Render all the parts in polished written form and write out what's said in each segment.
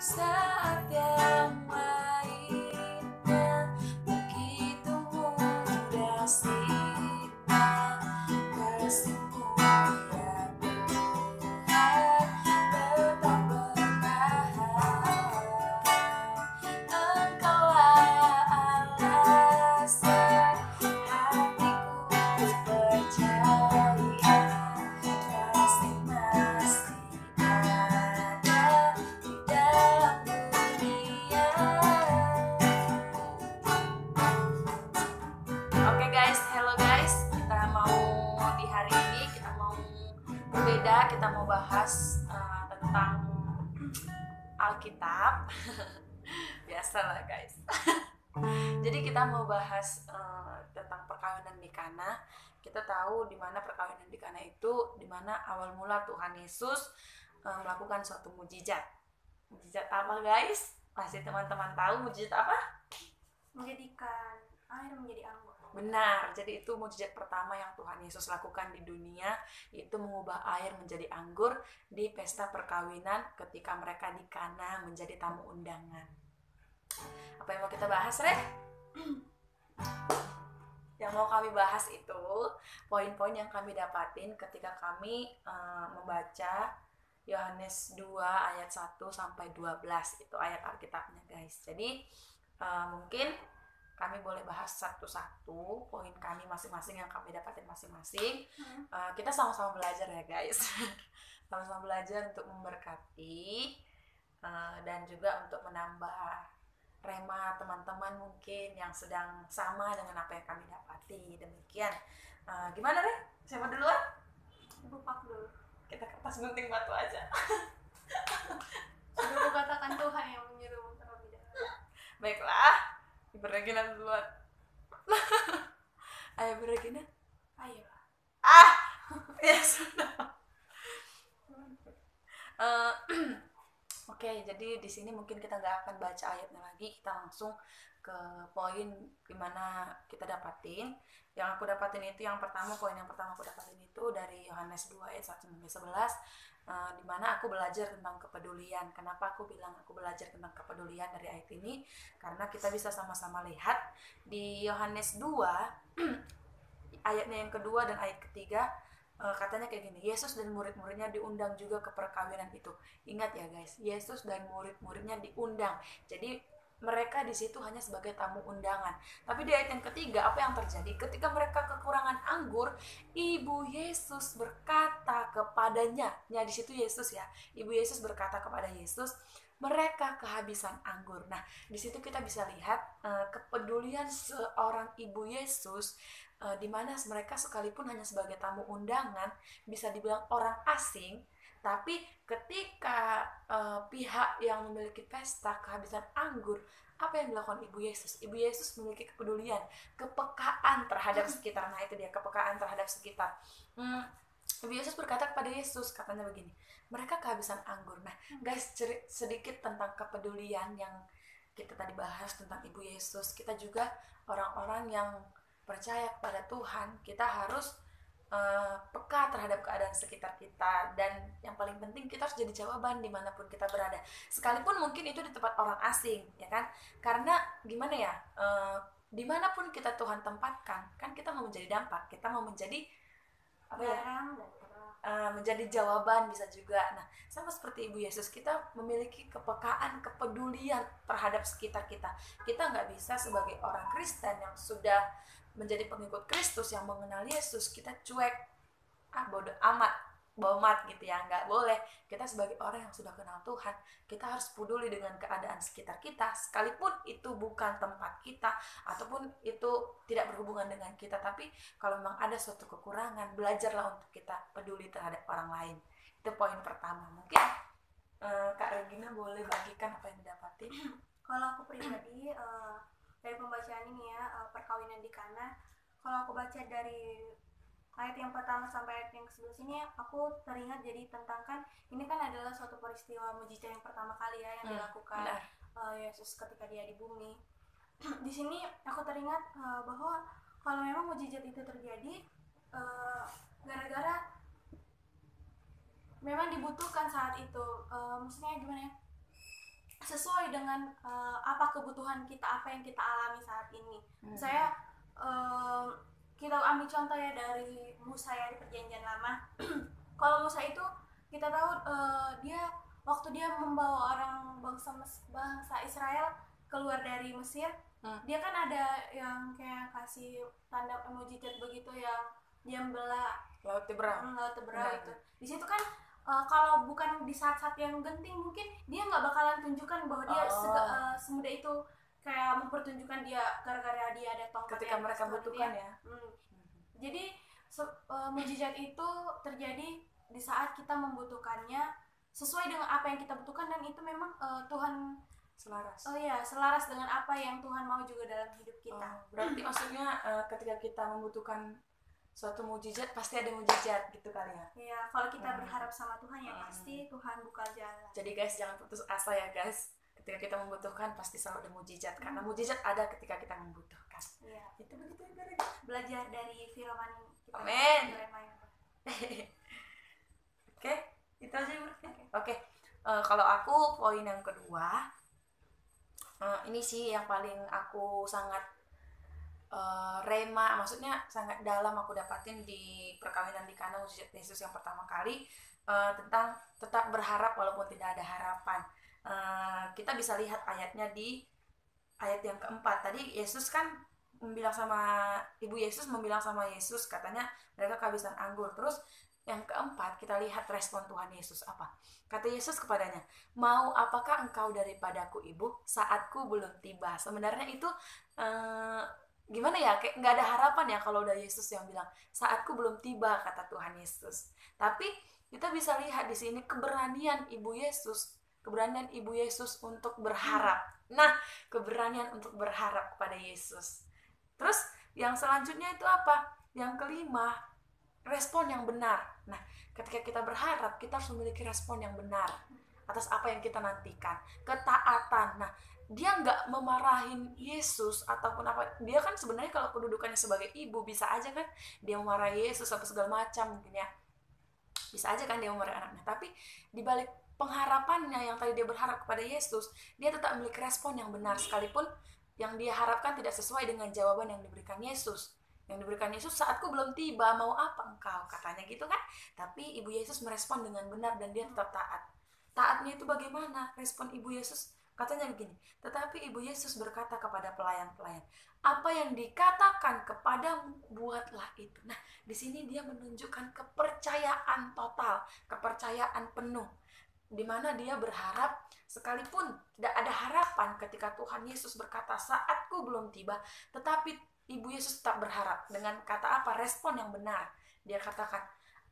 saat yang lainnya begitu mudah sirna. Kasih-Mu ya Tuhan tetap bertahan. Engkaulah alasan hatiku percaya, kasih masih ada di dalam dunia. Oke guys, hello guys, kita mau di hari ini kita mau berbeda, kita mau bahas tentang Alkitab. Biasalah guys. Jadi kita mau bahas tentang perkawinan di Kana. Kita tahu di mana perkawinan di Kana itu, di mana awal mula Tuhan Yesus melakukan suatu mujizat. Mujizat apa guys? Pasti teman-teman tahu mujizat apa? Menjadikan air menjadi anggur. Benar, jadi itu mujizat pertama yang Tuhan Yesus lakukan di dunia, yaitu mengubah air menjadi anggur di pesta perkawinan ketika mereka di Kana menjadi tamu undangan. Apa yang mau kita bahas, Reh? Yang mau kami bahas itu poin-poin yang kami dapatin ketika kami membaca Yohanes 2 ayat 1 sampai 12, itu ayat Alkitabnya guys. Jadi mungkin kami boleh bahas satu-satu poin kami masing-masing yang kami dapatin masing-masing. Kita sama-sama belajar ya guys. Sama-sama belajar untuk memberkati dan juga untuk menambah rema teman-teman mungkin yang sedang sama dengan apa yang kami dapati. Demikian. Gimana Re? Siapa duluan? Ibu Pak dulu. Kita kertas gunting batu aja. Sudah katakan Tuhan yang menyuruh terlebih dahulu. Baiklah. Ibu Regina duluan. Ayo Ibu Regina. Ayo. Ya sudah. Oke, jadi di sini mungkin kita nggak akan baca ayatnya lagi, kita langsung ke poin dimana kita dapatin. Yang aku dapatin itu poin yang pertama aku dapatin itu dari Yohanes 2 ayat 1 sampai 11, dimana aku belajar tentang kepedulian. Kenapa aku bilang aku belajar tentang kepedulian dari ayat ini? Karena kita bisa sama-sama lihat di Yohanes 2 ayatnya yang kedua dan ayat ketiga, katanya kayak gini, Yesus dan murid-muridnya diundang juga ke perkawinan itu. Ingat ya guys, Yesus dan murid-muridnya diundang. Jadi mereka di situ hanya sebagai tamu undangan. Tapi di ayat yang ketiga, apa yang terjadi? Ketika mereka kekurangan anggur, Ibu Yesus berkata kepadanya. Ya di situ Yesus ya. Ibu Yesus berkata kepada Yesus, mereka kehabisan anggur. Nah, di situ kita bisa lihat kepedulian seorang Ibu Yesus, di mana mereka sekalipun hanya sebagai tamu undangan, bisa dibilang orang asing, tapi ketika pihak yang memiliki pesta kehabisan anggur, apa yang dilakukan Ibu Yesus? Ibu Yesus memiliki kepedulian, kepekaan terhadap sekitar. Nah itu dia, kepekaan terhadap sekitar. Ibu Yesus berkata kepada Yesus, katanya begini, mereka kehabisan anggur. Nah guys, sedikit tentang kepedulian yang kita tadi bahas tentang Ibu Yesus. Kita juga orang-orang yang percaya kepada Tuhan, kita harus peka terhadap keadaan sekitar kita, dan yang paling penting kita harus jadi jawaban dimanapun kita berada, sekalipun mungkin itu di tempat orang asing, ya kan? Karena gimana ya, dimanapun kita Tuhan tempatkan, kan kita mau menjadi dampak, kita mau menjadi apa ya? Menjadi jawaban bisa juga. Nah, sama seperti Ibu Yesus, kita memiliki kepekaan, kepedulian terhadap sekitar kita. Kita nggak bisa sebagai orang Kristen yang sudah menjadi pengikut Kristus, yang mengenal Yesus, kita cuek, bodoh amat gitu ya, nggak boleh. Kita sebagai orang yang sudah kenal Tuhan, kita harus peduli dengan keadaan sekitar kita, sekalipun itu bukan tempat kita, ataupun itu tidak berhubungan dengan kita. Tapi kalau memang ada suatu kekurangan, belajarlah untuk kita peduli terhadap orang lain. Itu poin pertama. Mungkin Kak Regina boleh bagikan apa yang didapatin. Kalau aku pribadi, dari pembacaan ini ya, perkawinan di Kana, kalau aku baca dari ayat yang pertama sampai ayat yang ke-11 ini, aku teringat jadi tentang, kan ini kan adalah suatu peristiwa mujizat yang pertama kali ya yang dilakukan Yesus ketika dia di bumi. Di sini aku teringat bahwa kalau memang mujizat itu terjadi gara-gara memang dibutuhkan saat itu, maksudnya gimana ya, sesuai dengan apa kebutuhan kita, apa yang kita alami saat ini. Saya kita ambil contoh ya dari Musa ya di Perjanjian Lama. Kalau Musa itu kita tahu dia waktu dia membawa orang bangsa Israel keluar dari Mesir, dia kan ada yang kayak kasih tanda mujizat begitu, yang dia membelah Laut Teberau. itu. Di situ kan kalau bukan di saat-saat yang genting mungkin dia nggak bakalan tunjukkan bahwa dia semudah itu kayak mempertunjukkan dia gara-gara dia ada tongkat ketika mereka butuhkan ya. Jadi mujizat itu terjadi di saat kita membutuhkannya sesuai dengan apa yang kita butuhkan, dan itu memang Tuhan selaras. Selaras dengan apa yang Tuhan mau juga dalam hidup kita. Berarti maksudnya ketika kita membutuhkan suatu mujizat pasti ada mujizat gitu kali ya. Iya, kalau kita berharap sama Tuhan ya pasti Tuhan buka jalan. Jadi guys, jangan putus asa ya guys. Ketika kita membutuhkan pasti selalu ada mujizat, karena mujizat ada ketika kita membutuhkan. Iya. Itu begitu ya. Belajar dari firman kita. Amin. Oke, itu aja berarti. Oke. Kalau aku poin yang kedua, ini sih yang paling aku sangat rema, maksudnya sangat dalam aku dapatin di perkawinan di Kana mujizat Yesus yang pertama kali, tentang tetap berharap walaupun tidak ada harapan. Kita bisa lihat ayatnya di ayat yang keempat. Tadi Yesus kan Ibu Yesus membilang sama Yesus, katanya mereka kehabisan anggur. Terus yang keempat kita lihat respon Tuhan Yesus apa. Kata Yesus kepadanya, mau apakah engkau daripadaku ibu, saatku belum tiba. Sebenarnya itu gimana ya, kayak nggak ada harapan ya kalau udah Yesus yang bilang saatku belum tiba, kata Tuhan Yesus. Tapi kita bisa lihat di sini keberanian Ibu Yesus untuk berharap. Nah, keberanian untuk berharap kepada Yesus. Terus yang selanjutnya itu apa? Yang kelima, respon yang benar. Nah, ketika kita berharap, kita harus memiliki respon yang benar atas apa yang kita nantikan. Ketaatan. Nah, dia nggak memarahin Yesus ataupun apa. Dia kan sebenarnya kalau kedudukannya sebagai ibu, bisa aja kan dia memarahi Yesus apa segala macam mungkin ya. Bisa aja kan dia memarahi anaknya. Tapi dibalik pengharapannya yang tadi dia berharap kepada Yesus, dia tetap memiliki respon yang benar, sekalipun yang dia harapkan tidak sesuai dengan jawaban yang diberikan Yesus. Yang diberikan Yesus, saatku belum tiba, mau apa engkau, katanya gitu kan. Tapi Ibu Yesus merespon dengan benar dan dia tetap taat. Taatnya itu bagaimana respon Ibu Yesus? Katanya begini, tetapi Ibu Yesus berkata kepada pelayan-pelayan, apa yang dikatakan kepadamu, buatlah itu. Nah, di sini dia menunjukkan kepercayaan total, kepercayaan penuh, di mana dia berharap sekalipun tidak ada harapan ketika Tuhan Yesus berkata saatku belum tiba, tetapi Ibu Yesus tetap berharap dengan kata apa? Respon yang benar. Dia katakan,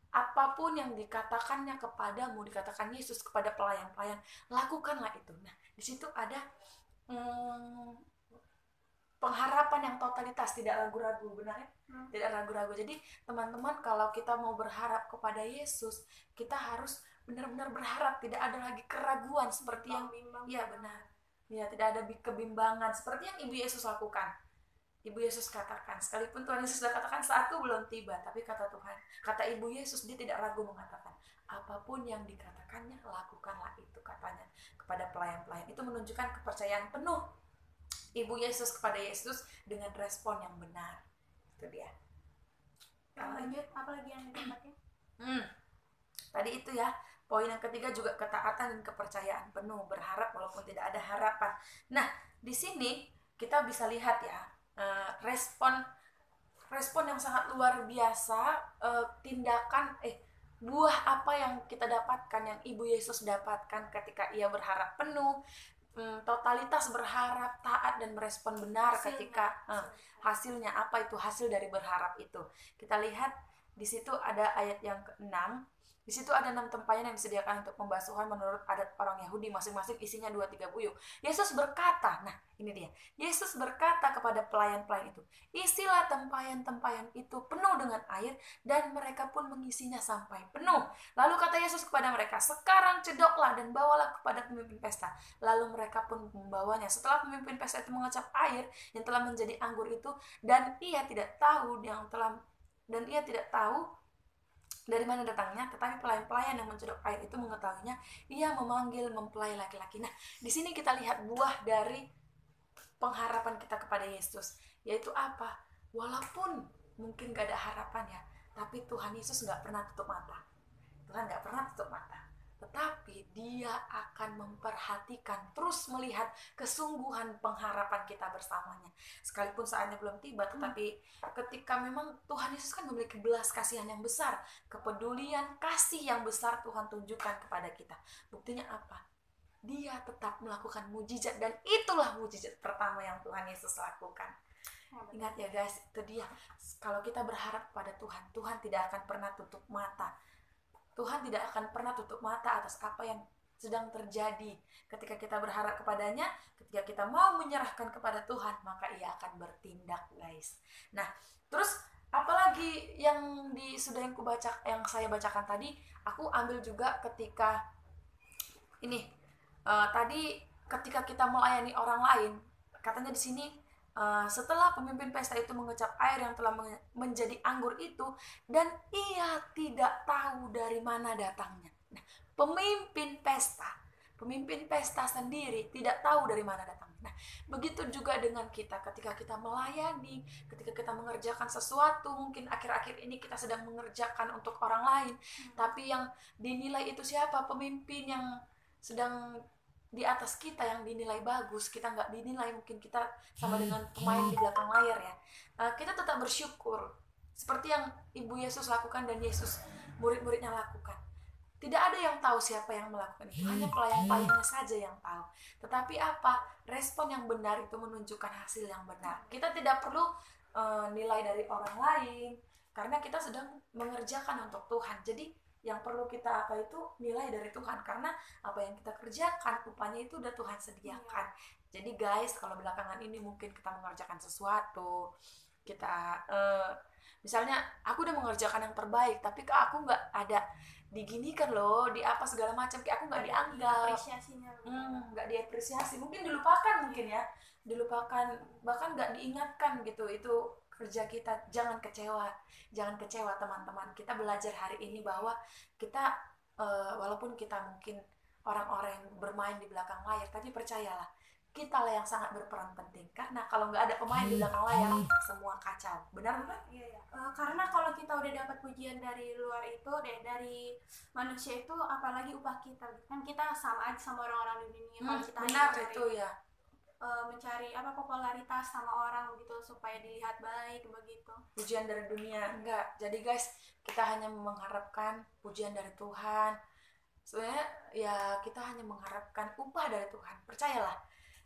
apapun yang dikatakannya kepadamu, dikatakan Yesus kepada pelayan-pelayan, lakukanlah itu. Nah, di situ ada pengharapan yang totalitas, tidak ragu-ragu, benar ya? Tidak ragu-ragu. Jadi teman-teman, kalau kita mau berharap kepada Yesus, kita harus benar-benar berharap, tidak ada lagi keraguan seperti yang ya benar. Ya, tidak ada kebimbangan seperti yang Ibu Yesus lakukan. Ibu Yesus katakan, sekalipun Tuhan Yesus sudah katakan saatku belum tiba, tapi kata Tuhan, kata Ibu Yesus, dia tidak ragu mengatakan, apapun yang dikatakannya, lakukanlah itu, katanya kepada pelayan-pelayan. Itu menunjukkan kepercayaan penuh Ibu Yesus kepada Yesus dengan respon yang benar. Itu dia. Lanjut, apa lagi yang didapatin? Tadi itu ya, poin yang ketiga juga ketaatan dan kepercayaan penuh, berharap walaupun tidak ada harapan. Nah, di sini kita bisa lihat ya, respon yang sangat luar biasa, buah apa yang kita dapatkan, yang Ibu Yesus dapatkan ketika ia berharap penuh, totalitas berharap, taat dan merespon benar ketika hasilnya apa itu, hasil dari berharap itu. Kita lihat di situ ada ayat yang ke-6. Di situ ada 6 tempayan yang disediakan untuk pembasuhan menurut adat orang Yahudi, masing-masing isinya 2-3 buyung. Yesus berkata, nah ini dia, Yesus berkata kepada pelayan-pelayan itu, isilah tempayan-tempayan itu penuh dengan air, dan mereka pun mengisinya sampai penuh. Lalu kata Yesus kepada mereka, sekarang cedoklah dan bawalah kepada pemimpin pesta. Lalu mereka pun membawanya. Setelah pemimpin pesta itu mengecap air yang telah menjadi anggur itu, dan ia tidak tahu Dari mana datangnya? Tetapi pelayan-pelayan yang mencedok air itu mengetahuinya, ia memanggil mempelai laki-laki. Nah, di sini kita lihat buah dari pengharapan kita kepada Yesus, yaitu apa? Walaupun mungkin gak ada harapan ya, tapi Tuhan Yesus gak pernah tutup mata. Tuhan gak pernah tutup mata, tetapi dia akan memperhatikan, terus melihat kesungguhan pengharapan kita bersamanya. Sekalipun saatnya belum tiba, tetapi ketika memang Tuhan Yesus kan memiliki belas kasihan yang besar, kepedulian, kasih yang besar Tuhan tunjukkan kepada kita. Buktinya apa? Dia tetap melakukan mujizat, dan itulah mujizat pertama yang Tuhan Yesus lakukan. Ingat ya guys, itu dia. Kalau kita berharap pada Tuhan, Tuhan tidak akan pernah tutup mata. Tuhan tidak akan pernah tutup mata atas apa yang sedang terjadi. Ketika kita berharap kepadanya, ketika kita mau menyerahkan kepada Tuhan, maka ia akan bertindak, guys. Nah, terus apalagi yang sudah yang saya bacakan tadi, aku ambil juga ketika ini tadi ketika kita melayani orang lain, katanya di sini setelah pemimpin pesta itu mengecap air yang telah menjadi anggur itu, dan ia tidak tahu dari mana datangnya. Nah, pemimpin pesta sendiri tidak tahu dari mana datangnya. Nah, begitu juga dengan kita ketika kita melayani, ketika kita mengerjakan sesuatu, mungkin akhir-akhir ini kita sedang mengerjakan untuk orang lain, tapi yang dinilai itu siapa? Pemimpin yang sedang di atas kita, yang dinilai bagus, kita nggak dinilai, mungkin kita sama dengan pemain di belakang layar ya. Kita tetap bersyukur seperti yang Ibu Yesus lakukan dan Yesus murid-muridnya lakukan. Tidak ada yang tahu siapa yang melakukan itu, hanya pelayan-pelayannya saja yang tahu. Tetapi apa? Respon yang benar itu menunjukkan hasil yang benar. Kita tidak perlu nilai dari orang lain, karena kita sedang mengerjakan untuk Tuhan. Jadi yang perlu kita apa itu nilai dari Tuhan, karena apa yang kita kerjakan upahnya itu udah Tuhan sediakan. Jadi guys, kalau belakangan ini mungkin kita mengerjakan sesuatu, kita misalnya aku udah mengerjakan yang terbaik, tapi ke aku nggak ada diginikan loh, di apa segala macam, kayak aku nggak dianggap, nggak diapresiasi, mungkin dilupakan, mungkin ya dilupakan, bahkan nggak diingatkan gitu. Itu kerja kita. Jangan kecewa teman-teman. Kita belajar hari ini bahwa kita walaupun kita mungkin orang-orang yang bermain di belakang layar, tapi percayalah, kita lah yang sangat berperan penting. Karena kalau nggak ada pemain di belakang layar, semua kacau. Benar bukan? Iya. Karena kalau kita udah dapat pujian dari luar itu, dari manusia itu, apalagi upah kita, kan kita sama aja sama orang-orang di dunia. Kalau kita benar itu ya. Mencari popularitas sama orang gitu supaya dilihat baik begitu. Pujian dari dunia enggak. Jadi guys, kita hanya mengharapkan pujian dari Tuhan. Sebenarnya ya kita hanya mengharapkan upah dari Tuhan. Percayalah,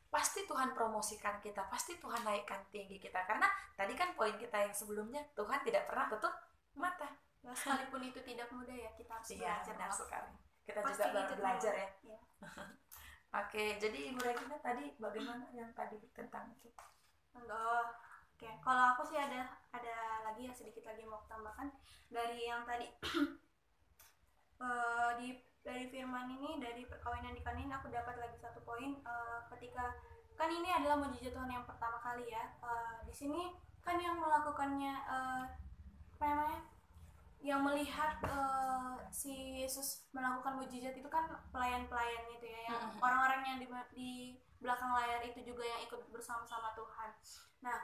pasti Tuhan promosikan kita, pasti Tuhan naikkan tinggi kita. Karena tadi kan poin kita yang sebelumnya, Tuhan tidak pernah tutup mata. Ya, sekalipun itu tidak mudah ya, kita harus belajar. Benar sekali. Kita pasti juga baru belajar ya. Oke, jadi Ibu Regina tadi bagaimana yang tadi tentang itu? Oke, kalau aku sih ada lagi ya, sedikit lagi mau tambahkan dari yang tadi. Dari firman ini, dari perkawinan di Kana ini, aku dapat lagi satu poin. Ketika kan ini adalah mujizat Tuhan yang pertama kali ya. Di sini kan yang melakukannya apa namanya? Yang melihat si Yesus melakukan mujizat itu kan pelayan-pelayan itu ya, yang orang-orang yang di belakang layar itu juga yang ikut bersama-sama Tuhan. Nah,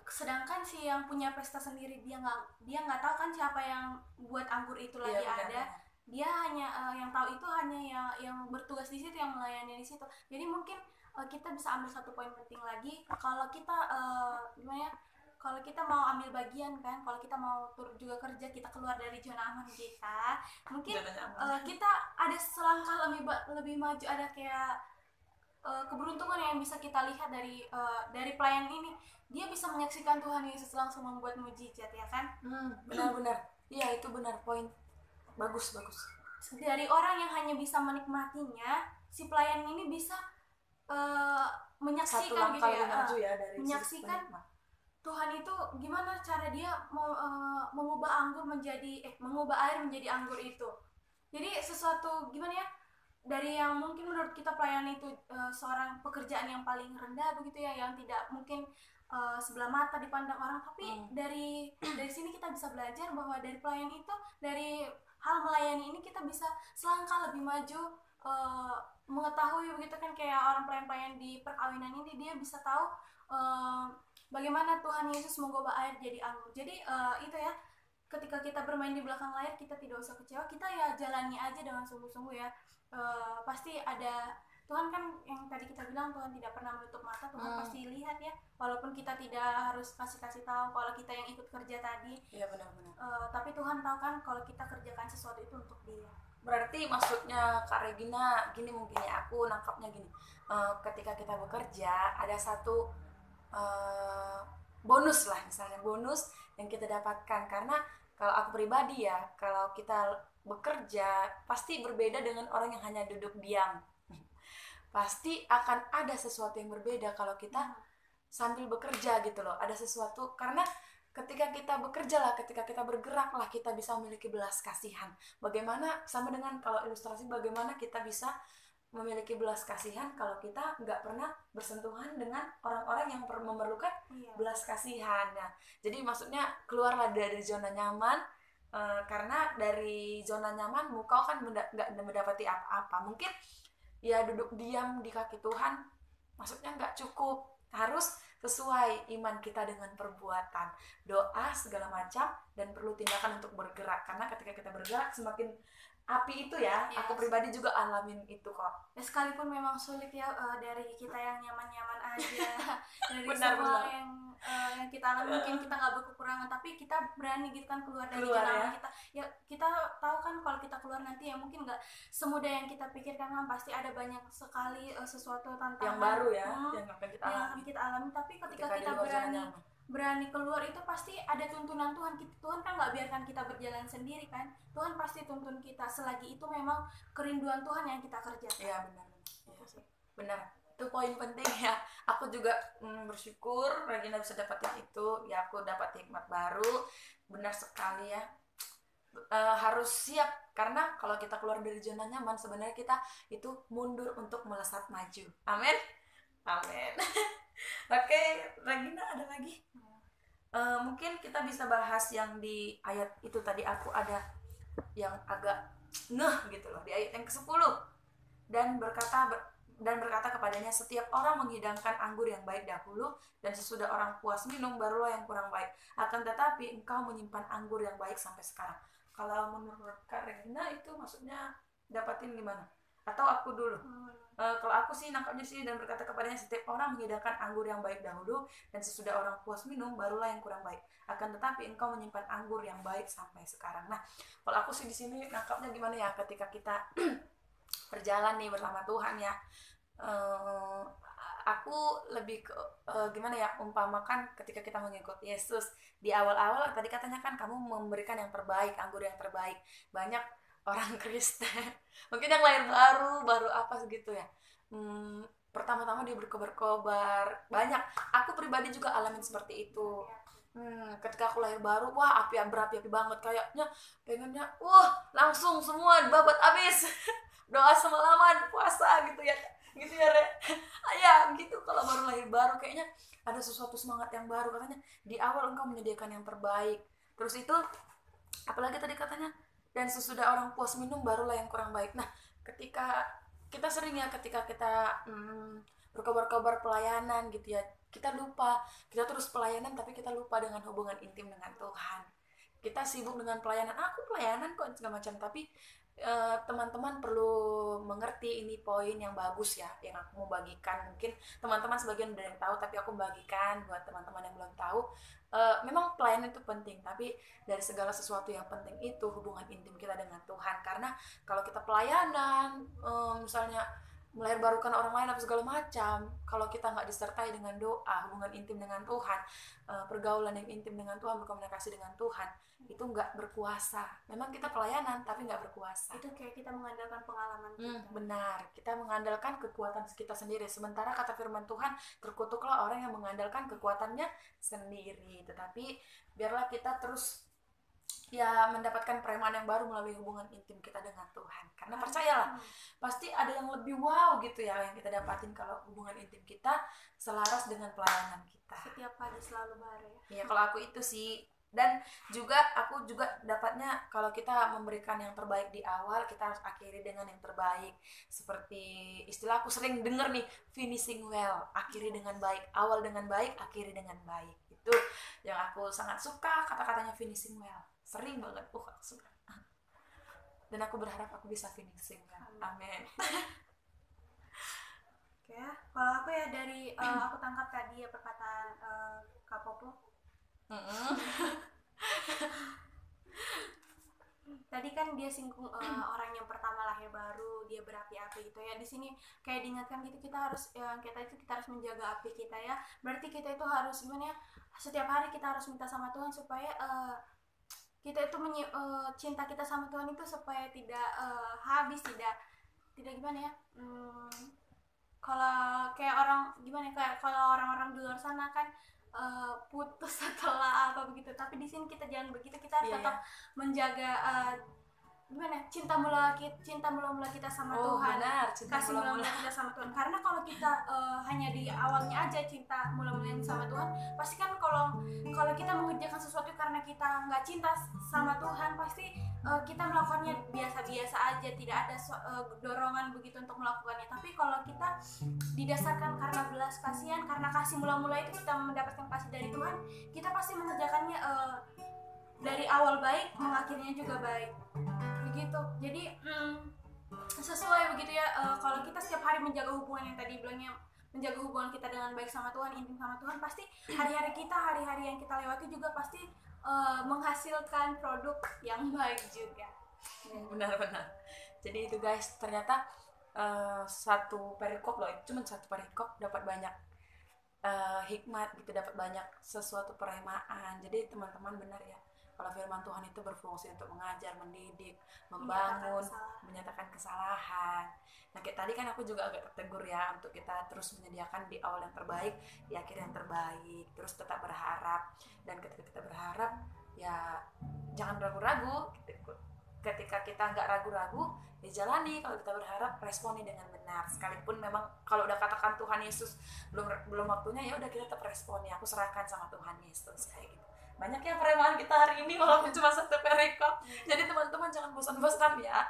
sedangkan si yang punya pesta sendiri, dia nggak tahu kan siapa yang buat anggur itu lagi ada. Dia hanya yang tahu itu hanya yang bertugas di situ, yang melayani di situ. Jadi mungkin kita bisa ambil satu poin penting lagi, kalau kita gimana ya? Kalau kita mau ambil bagian kan, kalau kita mau juga kerja, kita keluar dari zona aman kita, mungkin kita ada selangkah lebih maju, ada kayak keberuntungan yang bisa kita lihat dari pelayan ini. Dia bisa menyaksikan Tuhan Yesus langsung membuat mujizat ya kan. Benar-benar, iya itu benar, poin bagus. Dari orang yang hanya bisa menikmatinya, si pelayan ini bisa menyaksikan gitu ya, menyaksikan Tuhan itu gimana cara dia mengubah air menjadi anggur itu. Jadi sesuatu gimana ya, dari yang mungkin menurut kita pelayan itu seorang pekerjaan yang paling rendah begitu ya, yang tidak mungkin sebelah mata dipandang orang, tapi dari sini kita bisa belajar bahwa dari pelayan itu, dari hal melayani ini kita bisa selangkah lebih maju, mengetahui begitu kan, kayak orang pelayan-pelayan di perkawinan ini dia bisa tahu bagaimana Tuhan Yesus mengubah air jadi anggur. Jadi itu ya, ketika kita bermain di belakang layar kita tidak usah kecewa, kita ya jalani aja dengan sungguh-sungguh ya. Pasti ada Tuhan kan, yang tadi kita bilang Tuhan tidak pernah menutup mata, Tuhan pasti lihat ya, walaupun kita tidak harus kasih tahu kalau kita yang ikut kerja tadi. Iya benar-benar. Tapi Tuhan tahu kan kalau kita kerjakan sesuatu itu untuk Dia. Berarti maksudnya Kak Regina gini, mungkin ya aku nangkapnya gini, ketika kita bekerja ada satu bonus lah, misalnya bonus yang kita dapatkan. Karena kalau aku pribadi ya, kalau kita bekerja pasti berbeda dengan orang yang hanya duduk diam. Pasti akan ada sesuatu yang berbeda kalau kita sambil bekerja gitu loh. Ada sesuatu, karena ketika kita bekerja lah, ketika kita bergerak lah, kita bisa memiliki belas kasihan. Bagaimana, sama dengan kalau ilustrasi, bagaimana kita bisa memiliki belas kasihan kalau kita nggak pernah bersentuhan dengan orang-orang yang memerlukan belas kasihan. Nah, jadi maksudnya keluarlah dari zona nyaman, karena dari zona nyamanmu kau kan nggak mendapati apa-apa. Mungkin ya duduk diam di kaki Tuhan, maksudnya nggak cukup, harus sesuai iman kita dengan perbuatan, doa segala macam, dan perlu tindakan untuk bergerak. Karena ketika kita bergerak semakin api itu ya, yes. Aku pribadi juga alamin itu kok. Ya, sekalipun memang sulit ya, dari kita yang nyaman-nyaman aja, dari semua yang kita alami, mungkin kita nggak berkekurangan, tapi kita berani gitu kan keluar dari zona ya. Kita ya, kita tahu kan kalau kita keluar nanti ya mungkin nggak semudah yang kita pikirkan kan, pasti ada banyak sekali sesuatu tantangan yang baru ya, yang akan kita alami. Tapi ketika kita berani keluar itu pasti ada tuntunan Tuhan. Tuhan kan nggak biarkan kita berjalan sendiri kan, Tuhan pasti tuntun kita selagi itu memang kerinduan Tuhan yang kita kerjakan. Iya benar, ya, benar, itu poin penting ya. Aku juga bersyukur Regina bisa dapatin itu ya, aku dapat hikmat baru. Benar sekali ya, harus siap, karena kalau kita keluar dari zona nyaman sebenarnya kita itu mundur untuk melesat maju. Amin, amin. Oke, Regina ada lagi? Mungkin kita bisa bahas yang di ayat itu tadi, aku ada yang agak gitu loh, di ayat yang ke-10. Dan berkata kepadanya, setiap orang menghidangkan anggur yang baik dahulu, dan sesudah orang puas minum barulah yang kurang baik. Akan tetapi engkau menyimpan anggur yang baik sampai sekarang. Kalau menurut Kak Regina itu maksudnya dapatin gimana? Atau aku dulu? Kalau aku sih nangkapnya sih, dan berkata kepadanya, setiap orang menghidangkan anggur yang baik dahulu, dan sesudah orang puas minum barulah yang kurang baik. Akan tetapi engkau menyimpan anggur yang baik sampai sekarang. Nah, kalau aku sih di sini nangkapnya gimana ya, ketika kita berjalan nih bersama Tuhan ya, aku lebih ke gimana ya, umpamakan ketika kita mengikuti Yesus di awal-awal tadi katanya kan kamu memberikan yang terbaik, anggur yang terbaik. Banyak orang Kristen mungkin yang lahir baru apa gitu ya, pertama-tama dia berkobar-kobar banyak. Aku pribadi juga alamin seperti itu. Ketika aku lahir baru, wah berapi-api banget, kayaknya pengennya langsung semua babat abis doa semalaman, puasa gitu ya Re. Ya gitu, kalau baru lahir baru kayaknya ada sesuatu semangat yang baru. Katanya di awal engkau menyediakan yang terbaik, terus itu apalagi tadi katanya, dan sesudah orang puas minum barulah yang kurang baik. Nah, ketika kita sering ya, ketika kita berkabar-kabar pelayanan gitu ya, kita lupa, kita terus pelayanan tapi kita lupa dengan hubungan intim dengan Tuhan. Kita sibuk dengan pelayanan, aku pelayanan kok segala macam, tapi teman-teman perlu mengerti, ini poin yang bagus ya yang aku mau bagikan. Mungkin teman-teman sebagian udah yang tahu, tapi aku bagikan buat teman-teman yang belum tahu. Memang pelayanan itu penting, tapi dari segala sesuatu yang penting itu hubungan intim kita dengan Tuhan. Karena kalau kita pelayanan, misalnya melahirbarukan orang lain apa segala macam, kalau kita nggak disertai dengan doa, hubungan intim dengan Tuhan, pergaulan yang intim dengan Tuhan, berkomunikasi dengan Tuhan, itu nggak berkuasa. Memang kita pelayanan tapi nggak berkuasa. Itu kayak kita mengandalkan pengalaman kita. Benar, kita mengandalkan kekuatan kita sendiri. Sementara kata firman Tuhan, terkutuklah orang yang mengandalkan kekuatannya sendiri. Tetapi biarlah kita terus ya mendapatkan perayaan yang baru melalui hubungan intim kita dengan Tuhan. Karena percayalah, pasti ada yang lebih wow gitu ya yang kita dapatin kalau hubungan intim kita selaras dengan pelayanan kita. Setiap pagi selalu baru ya. Ya kalau aku itu sih. Dan juga aku juga dapatnya kalau kita memberikan yang terbaik di awal, kita harus akhiri dengan yang terbaik. Seperti istilah aku sering denger nih, finishing well, akhiri dengan baik, awal dengan baik, akhiri dengan baik. Itu yang aku sangat suka kata-katanya, finishing well. Sering banget aku suka. Dan aku berharap aku bisa finishing well. Amin. Oke, kalau aku ya dari aku tangkap tadi ya perkataan Kak Popo. Tadi kan dia singgung orang yang pertama lahir baru, dia berapi-api gitu ya. Di sini kayak diingatkan gitu, kita harus kita harus menjaga api kita ya. Berarti kita itu harus gimana ya? Setiap hari kita harus minta sama Tuhan supaya kita itu cinta kita sama Tuhan itu supaya tidak habis, tidak gimana ya? Kalau kayak orang gimana? Kayak kalau orang-orang di luar sana kan putus setelah apa begitu, tapi di sini kita jangan begitu, kita harus tetap menjaga gimana cinta mula kita sama Tuhan. Benar, kasih mula kita sama Tuhan, karena kalau kita hanya di awalnya aja cinta mula sama Tuhan, pasti kan kalau kita mengerjakan sesuatu karena kita nggak cinta sama Tuhan, pasti kita melakukannya biasa-biasa aja, tidak ada dorongan begitu untuk melakukannya. Tapi kalau kita didasarkan karena belas kasihan, karena kasih mula-mula itu kita mendapatkan kasih dari Tuhan, kita pasti mengerjakannya dari awal baik, mengakhirnya juga baik begitu. Jadi sesuai begitu ya. Kalau kita setiap hari menjaga hubungan yang tadi bilangnya, menjaga hubungan kita dengan baik sama Tuhan, intim sama Tuhan, pasti hari-hari yang kita lewati juga pasti menghasilkan produk yang baik juga. Benar-benar. Jadi itu guys, ternyata satu perikop loh, cuma satu perikop dapat banyak hikmat gitu, dapat banyak sesuatu peremaan. Jadi teman-teman benar ya, kalau firman Tuhan itu berfungsi untuk mengajar, mendidik, membangun, menyatakan kesalahan. Nah kayak tadi kan aku juga agak tertegur ya, untuk kita terus menyediakan di awal yang terbaik, di akhir yang terbaik, terus tetap berharap. Dan ketika kita berharap, ya jangan ragu-ragu. Ketika kita nggak ragu-ragu, ya jalani. Kalau kita berharap, responi dengan benar. Sekalipun memang kalau udah katakan Tuhan Yesus belum waktunya, ya udah kita tetap responi. Aku serahkan sama Tuhan Yesus kayak gitu. Banyak ya peremaan kita hari ini walaupun cuma satu perikop. Jadi teman-teman jangan bosan-bosan ya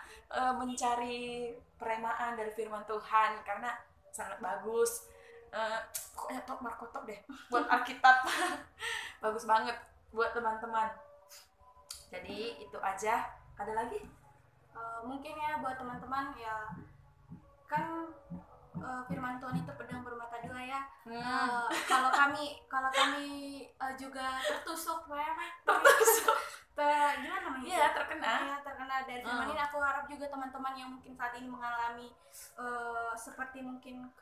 mencari peremaan dari firman Tuhan, karena sangat bagus. Pokoknya top markotop deh buat Alkitab. Bagus banget buat teman-teman. Jadi itu aja. Ada lagi? Mungkin ya buat teman-teman ya, kan firman Tuhan itu pedang bermata dua ya. Kalau kami juga tertusuk gimana namanya? Iya, terkena dari firman ini. Aku harap juga teman-teman yang mungkin saat ini mengalami seperti mungkin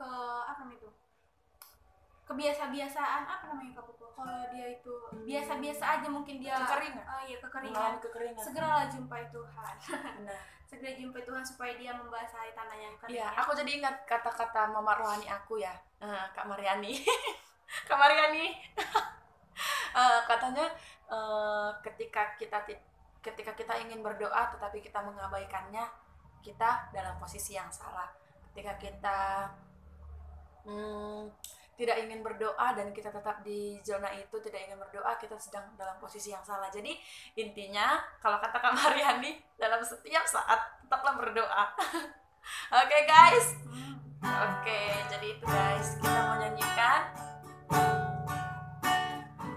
kebiasaan apa namanya Kak Pupu? Kalau dia itu biasa-biasa aja, mungkin dia kekeringan. Segeralah jumpai Tuhan. Benar. Segera jumpai Tuhan supaya dia membasahi tanah yang kering. Iya, aku jadi ingat kata-kata mama rohani aku ya, Kak Mariani. Kak Mariani. Katanya ketika kita ingin berdoa tetapi kita mengabaikannya, kita dalam posisi yang salah. Ketika kita tidak ingin berdoa dan kita tetap di zona itu, tidak ingin berdoa, kita sedang dalam posisi yang salah. Jadi intinya kalau kata Kak Mariani, dalam setiap saat tetaplah berdoa. Oke guys. Oke, jadi itu guys, kita mau nyanyikan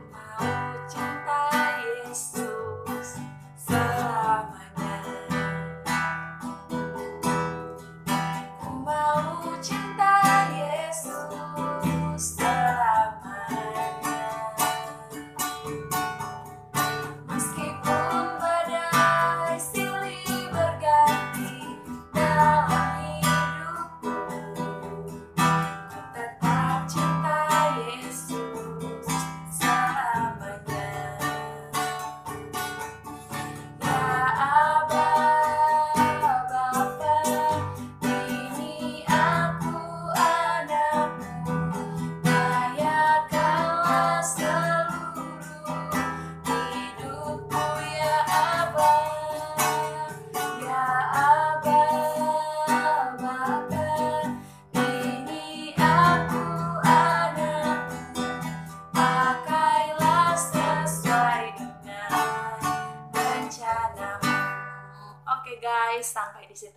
Mau Cinta Yesus Selamanya. Ku mau cinta Yesus selamanya. Meskipun badai silih berganti dalam hidupku, ku tetap cinta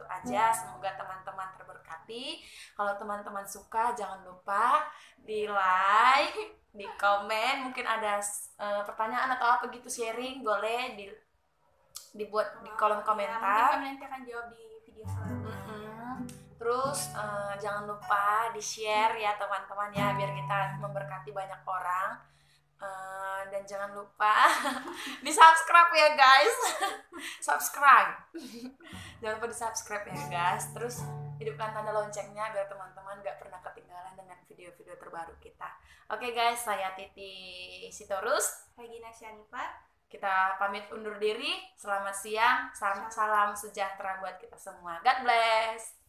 situ aja. Semoga teman-teman terberkati. Kalau teman-teman suka, jangan lupa di like, di komen. Mungkin ada pertanyaan atau apa gitu, sharing, boleh dibuat di kolom komentar. Mungkin kami nanti akan jawab di video selanjutnya. Terus jangan lupa di share ya teman-teman ya, biar kita memberkati banyak orang. Dan jangan lupa di subscribe ya guys. Subscribe. Jangan lupa di subscribe ya guys. Terus hidupkan tanda loncengnya biar teman-teman gak pernah ketinggalan dengan video-video terbaru kita. Oke guys, saya Titi Sitorus, Regina Syanipa. kita pamit undur diri. Selamat siang, salam sejahtera buat kita semua. God bless.